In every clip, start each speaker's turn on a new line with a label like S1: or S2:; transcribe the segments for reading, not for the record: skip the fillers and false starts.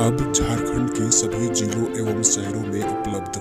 S1: अब झारखंड के सभी जिलों एवं शहरों में उपलब्ध।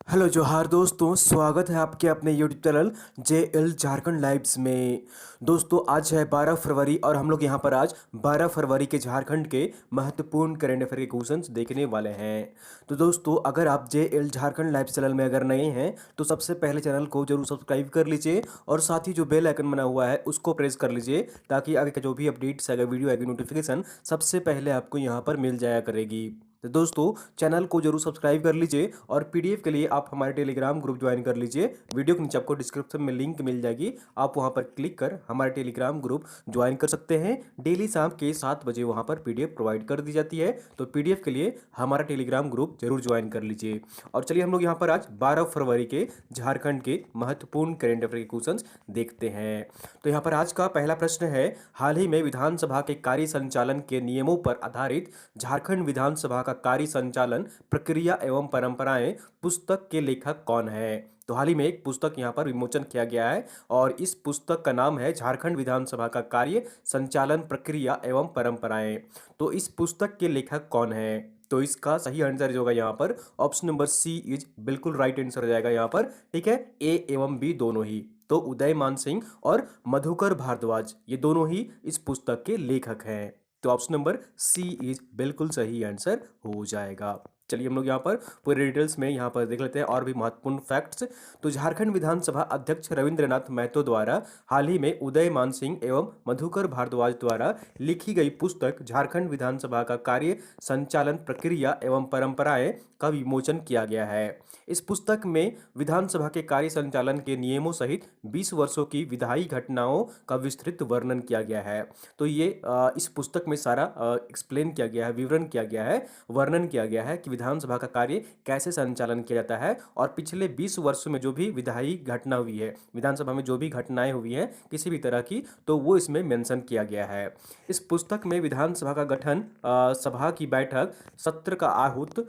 S2: हेलो जोहार दोस्तों, स्वागत है आपके अपने YouTube channel JL Jharkhand lives में। दोस्तों आज है 12 फरवरी और हम लोग यहाँ पर आज 12 फरवरी के झारखंड के महत्वपूर्ण करंट अफेयर के क्वेश्चंस देखने वाले हैं। तो दोस्तों अगर आप JL झारखंड लाइव चैनल में अगर नए हैं तो सबसे पहले चैनल को जरूर सब्सक्राइब कर लीजिए और साथ ही जो बेल आइकन बना हुआ है उसको प्रेस कर लीजिए ताकि आगे का जो भी अपडेट्स आएगा, वीडियो आएगी, नोटिफिकेशन सबसे पहले आपको यहाँ पर मिल जाया करेगी। तो दोस्तों चैनल को जरूर सब्सक्राइब कर लीजिए और पीडीएफ के लिए आप हमारे टेलीग्राम ग्रुप ज्वाइन कर लीजिए। वीडियो के नीचे आपको डिस्क्रिप्शन में लिंक मिल जाएगी, आप वहां पर क्लिक कर हमारे टेलीग्राम ग्रुप ज्वाइन कर सकते हैं। डेली शाम के 7 बजे वहां पर पीडीएफ प्रोवाइड कर दी जाती है, तो पीडीएफ के लिए हमारा टेलीग्राम ग्रुप जरूर ज्वाइन कर लीजिए। और चलिए हम लोग यहाँ पर आज 12 फरवरी के झारखंड के महत्वपूर्ण करेंट अफेयर के क्वेश्चंस देखते हैं। तो यहाँ पर आज का पहला प्रश्न है, हाल ही में विधानसभा के कार्य संचालन के नियमों पर आधारित झारखंड विधानसभा का कार्य संचालन प्रक्रिया एवं परंपराएं पुस्तक के लेखक कौन है। तो हाल ही में एक पुस्तक यहाँ पर विमोचन किया गया है और इस पुस्तक का नाम है झारखंड विधानसभा का कार्य संचालन प्रक्रिया एवं परंपराएं। तो इस पुस्तक के लेखक कौन है? तो इसका सही आंसर जो होगा यहाँ पर ऑप्शन नंबर सी इज बिल्कुल राइट आंसर हो जाएगा यहाँ पर। ठीक है, ए एवं बी दोनों ही। तो उदयमान सिंह और मधुकर भारद्वाज ये दोनों ही इस पुस्तक के लेखक हैं। तो ऑप्शन नंबर सी इज बिल्कुल सही आंसर हो जाएगा। चलिए हम लोग यहाँ पर पूरे डिटेल्स में यहाँ पर देख लेते हैं और भी महत्वपूर्ण फैक्ट्स। तो झारखंड विधानसभा अध्यक्ष रविंद्रनाथ महतो द्वारा हाल ही में उदयमान सिंह एवं मधुकर भारद्वाज द्वारा लिखी गई पुस्तक झारखंड विधानसभा का कार्य संचालन प्रक्रिया एवं परंपराएं का विमोचन किया गया है। इस पुस्तक में विधानसभा के कार्य संचालन के नियमों सहित 20 वर्षों की विधायी घटनाओं का विस्तृत वर्णन किया गया है। तो ये इस पुस्तक में सारा एक्सप्लेन किया गया है, विवरण किया गया है, वर्णन किया गया है कि विधानसभा का कार्य कैसे संचालन किया जाता है और पिछले 20 वर्षों में जो भी विधायी घटना हुई है, विधानसभा में जो भी घटनाएं हुई हैं किसी भी तरह की, तो वो इसमें मेंशन किया गया है। इस पुस्तक में विधानसभा का गठन, सभा की बैठक, सत्र का आहूत,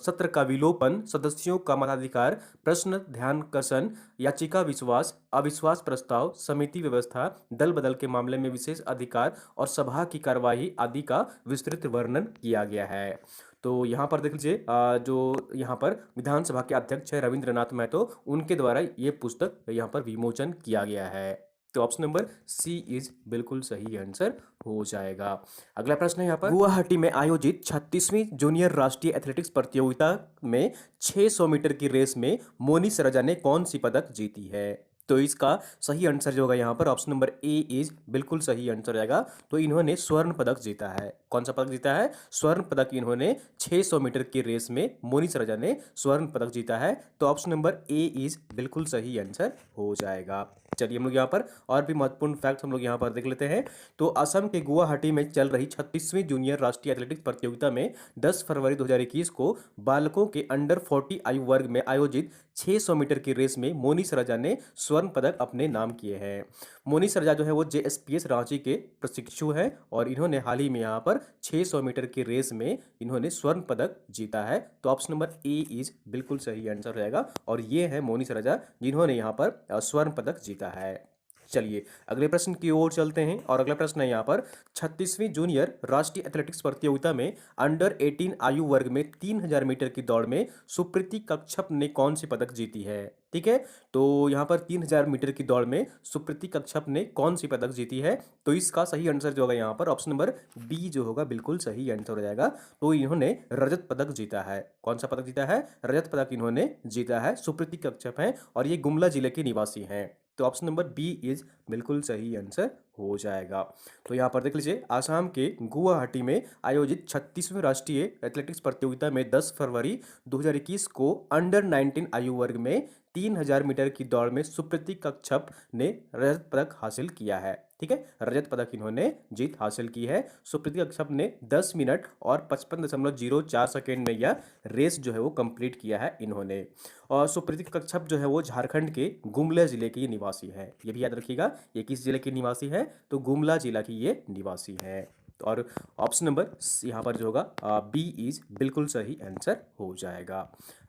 S2: सत्र का विलोपन, सदस्यों का मताधिकार, प्रश्न ध्यानाकर्षण, याचिका विश्वास, अविश्वास प्रस्ताव, समिति व्यवस्था, दल बदल के मामले में विशेष अधिकार और सभा की कार्यवाही आदि का विस्तृत वर्णन किया गया है। तो यहाँ पर देख लीजिए, जो यहाँ पर विधानसभा के अध्यक्ष है रविंद्रनाथ महतो, उनके द्वारा ये पुस्तक यहाँ पर विमोचन किया गया है। तो ऑप्शन नंबर सी इज बिल्कुल सही आंसर हो जाएगा। अगला प्रश्न है यहाँ पर, गुवाहाटी में आयोजित 36वीं जूनियर राष्ट्रीय एथलेटिक्स प्रतियोगिता में 600 मीटर की रेस में मोनी रजा ने कौन सी पदक जीती है। तो इसका सही आंसर जो होगा यहाँ पर ऑप्शन नंबर ए इज बिल्कुल सही आंसर रहेगा। तो इन्होंने स्वर्ण पदक जीता है। कौन सा पदक जीता है? स्वर्ण पदक इन्होंने 600 मीटर की रेस में मोनी रजा ने स्वर्ण पदक जीता है। तो ऑप्शन नंबर ए इज बिल्कुल सही आंसर हो जाएगा। चलिए हम लोग यहाँ पर और भी महत्वपूर्ण फैक्ट हम लोग यहाँ पर देख लेते हैं। तो असम के गुवाहाटी में चल रही 36वीं जूनियर राष्ट्रीय एथलेटिक्स प्रतियोगिता में 10 फरवरी 2021 को बालकों के अंडर 40 आयु वर्ग में आयोजित 600 मीटर की रेस में मोनी रजा ने स्वर्ण पदक अपने नाम किए हैं। मोनी रजा जो है वो JSPS रांची के प्रशिक्षु हैं और इन्होंने हाल ही में यहाँ पर 600 मीटर की रेस में इन्होंने स्वर्ण पदक जीता है। तो ऑप्शन नंबर ए इज बिल्कुल सही आंसर रहेगा और ये है मोनी रजा जिन्होंने यहाँ पर स्वर्ण पदक जीता है। चलिए अगले प्रश्न की ओर चलते हैं और अगला प्रश्न है यहाँ पर, 36वीं जूनियर राष्ट्रीय एथलेटिक्स प्रतियोगिता में अंडर 18 आयु वर्ग में 3000 मीटर की दौड़ में सुप्रीति कच्छप ने कौन सी पदक जीती है। ठीक है, तो यहाँ पर 3000 मीटर की दौड़ में सुप्रीति कच्छप ने कौन सी पदक जीती है। तो इसका सही आंसर जो होगा यहाँ पर ऑप्शन नंबर बी जो होगा बिल्कुल सही आंसर हो जाएगा। तो इन्होंने रजत पदक जीता है। कौन सा पदक जीता है? रजत पदक इन्होंने जीता है। सुप्रीति कच्छप है और ये गुमला जिले के निवासी हैं। तो ऑप्शन नंबर बी इज बिल्कुल सही आंसर हो जाएगा। तो यहाँ पर देख लीजिए, आसाम के गुवाहाटी में आयोजित 36वें राष्ट्रीय एथलेटिक्स प्रतियोगिता में 10 फरवरी 2021 को अंडर 19 आयु वर्ग में 3000 मीटर की दौड़ में सुप्रीति कच्छप ने रजत पदक हासिल किया है। ठीक है, रजत पदक इन्होंने जीत हासिल की है। सुप्रीति कच्छप ने 10 मिनट और 55.04 सेकेंड में यह रेस जो है वो कंप्लीट किया है इन्होंने। और सुप्रीति कच्छप जो है वो झारखंड के गुमला जिले की निवासी है। ये भी याद रखिएगा, ये किस जिले की निवासी है? तो गुमला जिला की ये निवासी है। और ऑप्शन नंबर यहाँ पर जो होगा बी इज बिल्कुल सही आंसर हो जाएगा।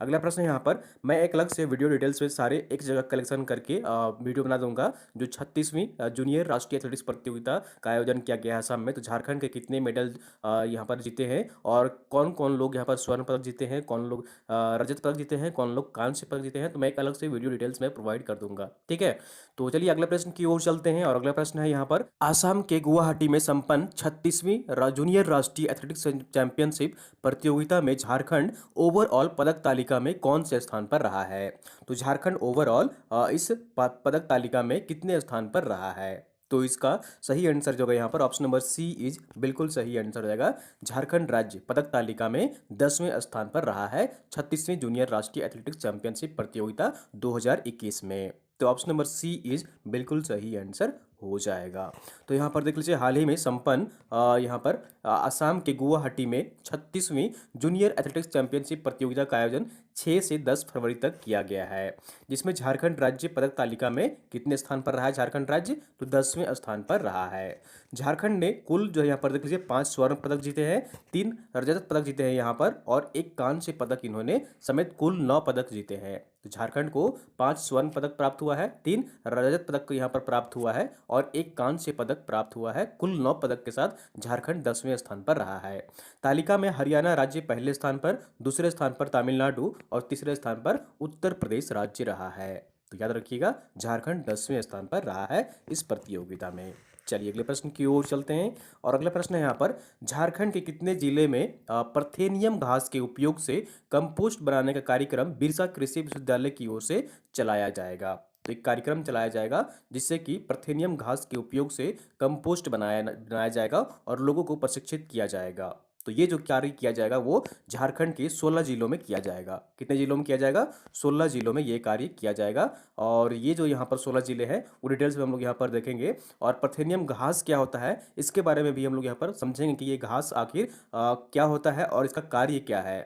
S2: अगला प्रश्न यहाँ पर मैं एक अलग से वीडियो डिटेल्स में सारे एक जगह कलेक्शन करके वीडियो बना दूंगा। जो 36वीं जूनियर राष्ट्रीय एथलेटिक्स प्रतियोगिता का आयोजन किया गया है असम में, तो झारखंड के कितने मेडल यहाँ पर जीते हैं और कौन कौन लोग यहाँ पर स्वर्ण पदक जीते हैं, कौन लोग रजत पदक जीते हैं, कौन लोग कांस्य पदक जीते हैं, तो मैं एक अलग से वीडियो डिटेल्स में प्रोवाइड कर दूंगा। ठीक है, तो चलिए अगले प्रश्न की ओर चलते हैं। और अगला प्रश्न है यहाँ पर आसाम के गुवाहाटी में संपन्न 36वीं जूनियर राष्ट्रीय एथलेटिक्स चैंपियनशिप प्रतियोगिता में झारखंड ओवरऑल पदक तालिका में कौन से स्थान पर रहा है। तो झारखंड ओवरऑल इस पदक तालिका में कितने स्थान पर रहा है। तो इसका सही आंसर जो होगा यहाँ पर ऑप्शन नंबर सी इज बिल्कुल सही आंसर हो जाएगा। झारखंड राज्य पदक तालिका में 10वें स्थान पर रहा है 36वीं जूनियर राष्ट्रीय एथलेटिक्स चैंपियनशिप प्रतियोगिता 2021 में। तो ऑप्शन नंबर सी इज बिल्कुल सही आंसर हो जाएगा। तो यहाँ पर देख लीजिए हाल ही में संपन्न यहाँ पर असम के गुवाहाटी में 36वीं जूनियर एथलेटिक्स चैंपियनशिप प्रतियोगिता का आयोजन 6 से 10 फरवरी तक किया गया है, जिसमें झारखंड राज्य पदक तालिका में कितने स्थान पर रहा है झारखंड राज्य, तो 10वें स्थान पर रहा है। झारखंड ने कुल जो है यहाँ पर देख लीजिए 5 स्वर्ण पदक जीते हैं, 3 रजत पदक जीते हैं यहाँ पर और 1 कांस्य पदक इन्होंने समेत कुल 9 पदक जीते हैं। तो झारखंड को 5 स्वर्ण पदक प्राप्त हुआ है, 3 रजत पदक यहाँ पर प्राप्त हुआ है और 1 कांस्य पदक प्राप्त हुआ है। कुल 9 पदक के साथ झारखंड 10वें स्थान पर रहा है। तालिका में हरियाणा राज्य पहले स्थान पर, दूसरे स्थान पर तमिलनाडु और तीसरे स्थान पर उत्तर प्रदेश राज्य रहा है। तो याद रखिएगा झारखंड 10वें स्थान पर रहा है इस प्रतियोगिता में। चलिए अगले प्रश्न की ओर चलते हैं। और अगला प्रश्न है यहाँ पर झारखंड के कितने जिले में पार्थेनियम घास के उपयोग से कंपोस्ट बनाने का कार्यक्रम बिरसा कृषि विश्वविद्यालय की ओर से चलाया जाएगा। तो एक कार्यक्रम चलाया जाएगा जिससे कि पार्थेनियम घास के उपयोग से कंपोस्ट बनाया जाएगा और लोगों को प्रशिक्षित किया जाएगा। तो ये जो कार्य किया जाएगा वो झारखंड के 16 जिलों में किया जाएगा। कितने जिलों में किया जाएगा, 16 जिलों में ये कार्य किया जाएगा। और ये जो यहाँ पर 16 जिले हैं वो डिटेल्स में हम लोग यहाँ पर देखेंगे और पार्थेनियम घास क्या होता है इसके बारे में भी हम लोग यहाँ पर समझेंगे कि ये घास आखिर क्या होता है और इसका कार्य क्या है।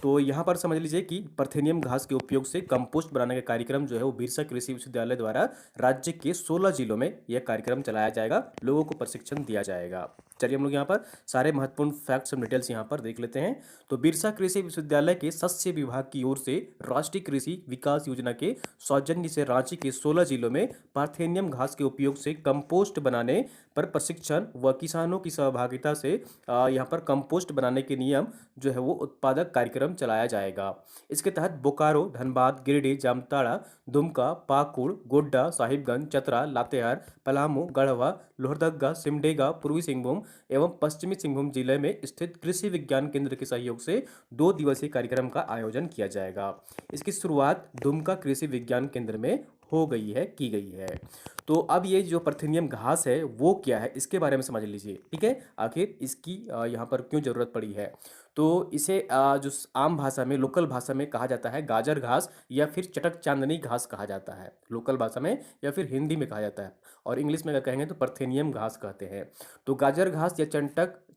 S2: तो यहाँ पर समझ लीजिए कि पार्थेनियम घास के उपयोग से कंपोस्ट बनाने का कार्यक्रम जो है वो बिरसा कृषि विश्वविद्यालय द्वारा राज्य के 16 जिलों में यह कार्यक्रम चलाया जाएगा, लोगों को प्रशिक्षण दिया जाएगा। चलिए हम लोग यहाँ पर सारे महत्वपूर्ण फैक्ट्स और डिटेल्स यहाँ पर देख लेते हैं। तो बिरसा कृषि विश्वविद्यालय के शस्य विभाग की ओर से राष्ट्रीय कृषि विकास योजना के सौजन्य से रांची के 16 जिलों में पार्थेनियम घास के उपयोग से कंपोस्ट बनाने पर प्रशिक्षण व किसानों की सहभागिता से यहाँ पर कंपोस्ट बनाने के नियम जो है वो उत्पादक कार्यक्रम चलाया जाएगा। इसके तहत बोकारो, धनबाद, गिरिडीह, जामताड़ा, दुमका, पाकुड़, गोड्डा, साहिबगंज, चतरा, लातेहार, पलामू, गढ़वा, लोहरदगा, सिमडेगा, पूर्वी सिंहभूम एवं पश्चिमी सिंहभूम जिले में स्थित कृषि विज्ञान केंद्र के सहयोग से 2 दिवसीय कार्यक्रम का आयोजन किया जाएगा। इसकी शुरुआत दुमका कृषि विज्ञान केंद्र में हो गई है, की गई है। तो अब ये जो पार्थेनियम घास है वो क्या है इसके बारे में समझ लीजिए। ठीक है, आखिर इसकी यहाँ पर क्यों जरूरत पड़ी है। तो इसे जो आम भाषा में, लोकल भाषा में कहा जाता है गाजर घास या फिर चटक चांदनी घास कहा जाता है, लोकल भाषा में या फिर हिंदी में कहा जाता है। और इंग्लिश में अगर कहेंगे तो पार्थेनियम घास कहते हैं। तो गाजर घास या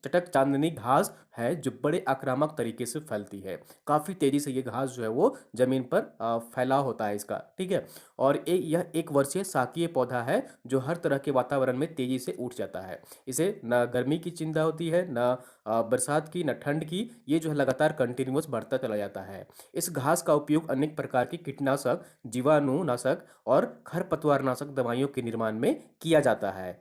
S2: चटक चांदनी घास है जो बड़े आक्रामक तरीके से फैलती है। काफ़ी तेज़ी से ये घास जो है वो ज़मीन पर फैलाव होता है इसका। ठीक है, और यह 1 वर्षीय शाकीय पौधा है जो हर तरह के वातावरण में तेज़ी से उठ जाता है। इसे न गर्मी की चिंता होती है, न बरसात की, न ठंड की। ये जो है लगातार कंटिन्यूअस बढ़ता चला जाता है। इस घास का उपयोग अनेक प्रकार की कीटनाशक, जीवाणुनाशक और खरपतवारनाशक दवाइयों के निर्माण में किया जाता है।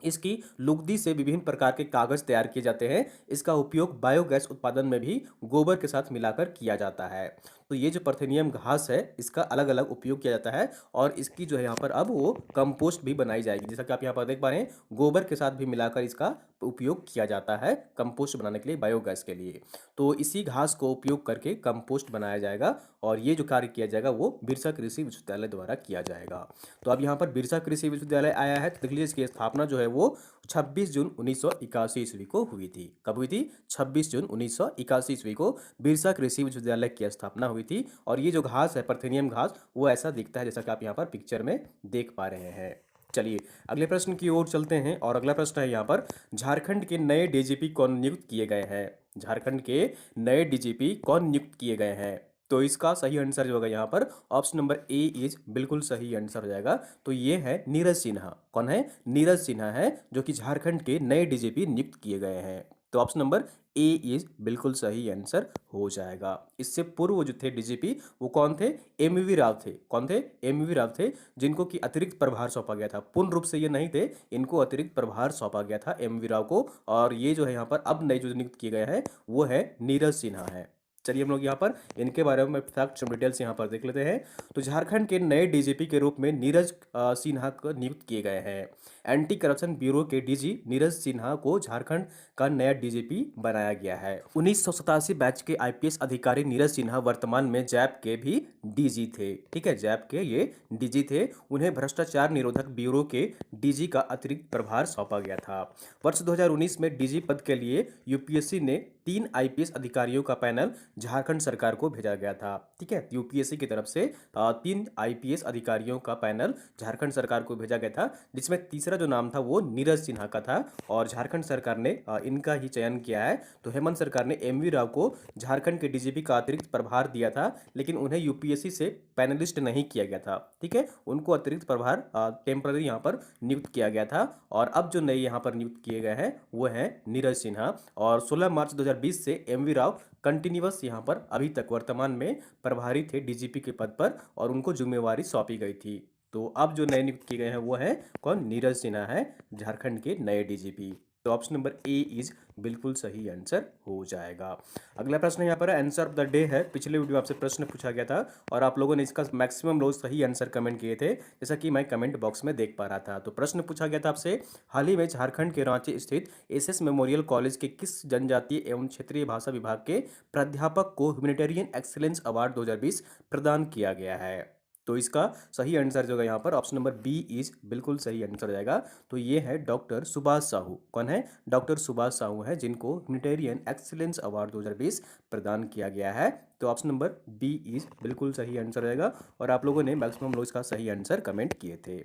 S2: इसकी लुगदी से विभिन्न प्रकार के कागज तैयार किए जाते हैं। इसका उपयोग बायोगैस उत्पादन में भी गोबर के साथ मिलाकर किया जाता है। तो ये जो पार्थेनियम घास है इसका अलग अलग उपयोग किया जाता है और इसकी जो है यहाँ पर अब वो कंपोस्ट भी बनाई जाएगी। जैसा कि आप यहाँ पर देख पा रहे हैं, गोबर के साथ भी मिलाकर इसका उपयोग किया जाता है कंपोस्ट बनाने के लिए, बायोगैस के लिए। तो इसी घास को उपयोग करके कंपोस्ट बनाया जाएगा और ये जो कार्य किया जाएगा वो बिरसा कृषि विश्वविद्यालय द्वारा किया जाएगा। तो अब यहाँ पर बिरसा कृषि विश्वविद्यालय आया है, तो देख लीजिए इसकी स्थापना जो है वो 26 जून 1981 ईस्वी को हुई थी। कब हुई थी? 26 जून 1981 ईस्वी को बिरसा कृषि विश्वविद्यालय की स्थापना हुई थी। और ये जो घास है पार्थेनियम घास वो ऐसा दिखता है जैसा कि आप यहाँ पर पिक्चर में देख पा रहे हैं। चलिए अगले प्रश्न की ओर चलते हैं। और अगला प्रश्न है यहाँ पर झारखंड के नए डीजीपी कौन नियुक्त किए गए हैं। झारखंड के नए डीजीपी कौन नियुक्त किए गए हैं। तो इसका सही आंसर जो होगा यहाँ पर ऑप्शन नंबर ए इज बिल्कुल सही आंसर हो जाएगा। तो ये है नीरज सिन्हा। कौन है? नीरज सिन्हा है, जो कि झारखंड के नए डीजीपी नियुक्त किए गए हैं। तो ऑप्शन नंबर ए इज बिल्कुल सही आंसर हो जाएगा। इससे पूर्व जो थे डीजीपी वो कौन थे? एमवी राव थे। कौन थे? एमवी राव थे, जिनको कि अतिरिक्त प्रभार सौंपा गया था। पूर्ण रूप से ये नहीं थे, इनको अतिरिक्त प्रभार सौंपा गया था एमवी राव को। और ये जो है यहाँ पर अब नए जो नियुक्त किए गए हैं वो है नीरज सिन्हा है। चलिए हम लोग यहाँ पर इनके बारे में फैक्ट डिटेल्स यहाँ पर देख लेते हैं। तो झारखंड के नए डीजीपी के रूप में नीरज सिन्हा को नियुक्त किए गए हैं। एंटी करप्शन ब्यूरो के डीजी नीरज सिन्हा को झारखंड का नया डीजीपी बनाया गया है। 1987 बैच के आईपीएस अधिकारी नीरज सिन्हा वर्तमान में जैप के भी डीजी थे। ठीक है, जैप के ये डीजी थे। उन्हें भ्रष्टाचार निरोधक ब्यूरो के डीजी का अतिरिक्त प्रभार सौंपा गया था। वर्ष 2019 में डीजी पद के लिए यूपीएससी ने 3 आईपीएस अधिकारियों का पैनल झारखंड सरकार को भेजा गया था। ठीक है, यूपीएससी की तरफ से 3 आईपीएस अधिकारियों का पैनल झारखंड सरकार को भेजा गया था, जिसमें तीसरा जो नाम था वो नीरज सिन्हा का था। और झारखंड सरकार ने इनका ही चयन किया है। तो हेमंत सरकार ने एमवी राव को झारखंड के डीजीपी का अतिरिक्त प्रभार दिया था, लेकिन उन्हें यूपीएससी से पैनलिस्ट नहीं किया गया था। ठीक है, उनको अतिरिक्त प्रभार टेम्पररी यहाँ पर नियुक्त किया गया था। और अब जो नए यहाँ पर नियुक्त किए गए हैं वो हैं नीरज सिन्हा। और 16 मार्च 2020 से एमवी राव कंटिन्यूअस यहाँ पर अभी तक वर्तमान में प्रभारी थे डीजीपी के पद पर, और उनको जिम्मेवारी सौंपी गई थी। तो अब जो नए नियुक्त किए गए हैं वो है कौन? नीरज सिन्हा है, झारखंड के नए डीजीपी। तो ऑप्शन नंबर ए इज बिल्कुल सही आंसर हो जाएगा। अगला प्रश्न यहाँ पर आंसर ऑफ द डे है। पिछले वीडियो में आपसे प्रश्न पूछा गया था और आप लोगों ने इसका मैक्सिमम लोग सही आंसर कमेंट किए थे, जैसा कि मैं कमेंट बॉक्स में देख पा रहा था। तो प्रश्न पूछा गया था आपसे, हाल ही में झारखंड के रांची स्थित एसएस मेमोरियल कॉलेज के किस जनजातीय एवं क्षेत्रीय भाषा विभाग के प्राध्यापक को ह्यूमैनिटेरियन एक्सीलेंस अवार्ड 2020 प्रदान किया गया है? तो इसका सही आंसर जो है यहाँ पर ऑप्शन नंबर बी इज बिल्कुल सही आंसर हो जाएगा। तो ये है डॉक्टर सुभाष साहू। कौन है? डॉक्टर सुभाष साहू है, जिनको ह्यूमैनिटेरियन एक्सीलेंस अवार्ड 2020 प्रदान किया गया है। तो ऑप्शन नंबर बी इज बिल्कुल सही आंसर रहेगा। और आप लोगों ने मैक्सिमम लोग इसका सही आंसर कमेंट किए थे।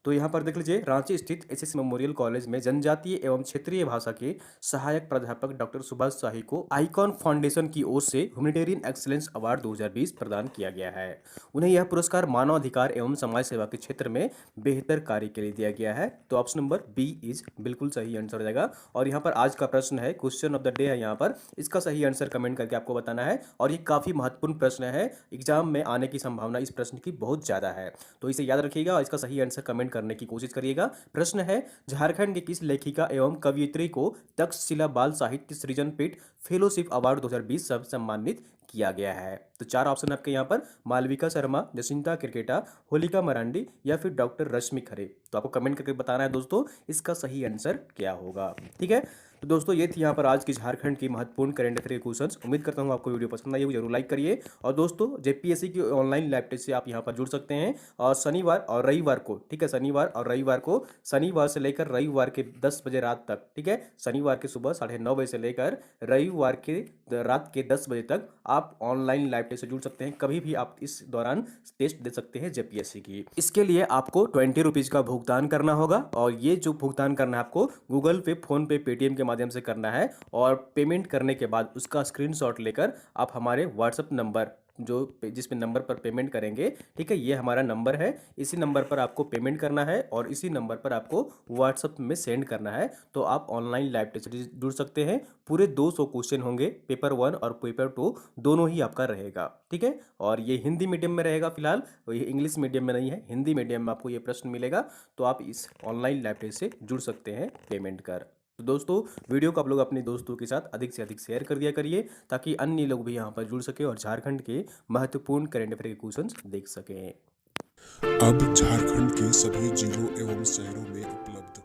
S2: तो यहाँ पर देख लीजिए, रांची स्थित एसएस मेमोरियल कॉलेज में जनजातीय एवं क्षेत्रीय भाषा के सहायक प्राध्यापक डॉक्टर सुभाष साहू को आइकॉन फाउंडेशन की ओर से ह्यूमैनिटेरियन एक्सीलेंस अवार्ड 2020 प्रदान किया गया है। उन्हें यह पुरस्कार मानव अधिकार एवं समाज सेवा के क्षेत्र में बेहतर कार्य के लिए दिया गया है। तो ऑप्शन नंबर बी इज बिल्कुल सही आंसर हो जाएगा। और यहाँ पर आज का प्रश्न है, क्वेश्चन ऑफ द डे है यहाँ पर, इसका सही आंसर कमेंट करके आपको बताना है। और ये काफी महत्वपूर्ण प्रश्न है, एग्जाम में आने की संभावना इस प्रश्न की बहुत ज्यादा है, तो इसे याद रखिएगा और इसका सही आंसर कमेंट करने की कोशिश करिएगा। प्रश्न है, झारखंड की किस लेखिका एवं कवयित्री को तक्षशिला बाल साहित्य सृजन पीठ फेलोशिप अवार्ड 2020 से सम्मानित किया गया है? तो 4 ऑप्शन आपके यहाँ पर, मालविका शर्मा, जसिंता क्रिकेटा, होलिका मरांडी या फिर डॉक्टर रश्मि खरे। तो आपको कमेंट करके बताना है दोस्तों इसका सही आंसर क्या होगा। ठीक है, तो दोस्तों ये थी यहाँ पर आज की झारखंड की महत्वपूर्ण करंट अफेयर के क्वेश्चंस। उम्मीद करता हूँ आपको वीडियो पसंद आई हो, जरूर लाइक करिए। और दोस्तों जेपीएससी की ऑनलाइन लैब टेस्ट से आप यहाँ पर जुड़ सकते हैं। और शनिवार और रविवार को, ठीक है, शनिवार से लेकर रविवार के 10 बजे रात तक, ठीक है, शनिवार के सुबह 9:30 बजे से लेकर रविवार के रात के 10 बजे तक आप ऑनलाइन लाइव टेस्ट से जुड़ सकते हैं। कभी भी आप इस दौरान टेस्ट दे सकते हैं जेपीएससी की। इसके लिए आपको 20 रुपीज़ का भुगतान करना होगा। और ये जो भुगतान करना है आपको गूगल पे, फोन पे, पेटीएम के माध्यम से करना है। और पेमेंट करने के बाद उसका स्क्रीनशॉट लेकर आप हमारे व्हाट्सएप नंबर, जो जिस नंबर पर पेमेंट करेंगे, ठीक है, ये हमारा नंबर है, इसी नंबर पर आपको पेमेंट करना है और इसी नंबर पर आपको व्हाट्सएप में सेंड करना है। तो आप ऑनलाइन लाइव टेस्ट से जुड़ सकते हैं। पूरे 200 क्वेश्चन होंगे, पेपर 1 और पेपर 2 दोनों ही आपका रहेगा। ठीक है, और ये हिंदी मीडियम में रहेगा फिलहाल, ये इंग्लिश मीडियम में नहीं है, हिंदी मीडियम में आपको ये प्रश्न मिलेगा। तो आप इस ऑनलाइन लाइव टेस्ट से जुड़ सकते हैं पेमेंट कर। तो दोस्तों वीडियो को आप लोग अपने दोस्तों के साथ अधिक से अधिक शेयर कर दिया करिए, ताकि अन्य लोग भी यहाँ पर जुड़ सके और झारखंड के महत्वपूर्ण करंट अफेयर के क्वेश्चंस देख सकें।
S1: अब झारखंड के सभी जिलों एवं शहरों में उपलब्ध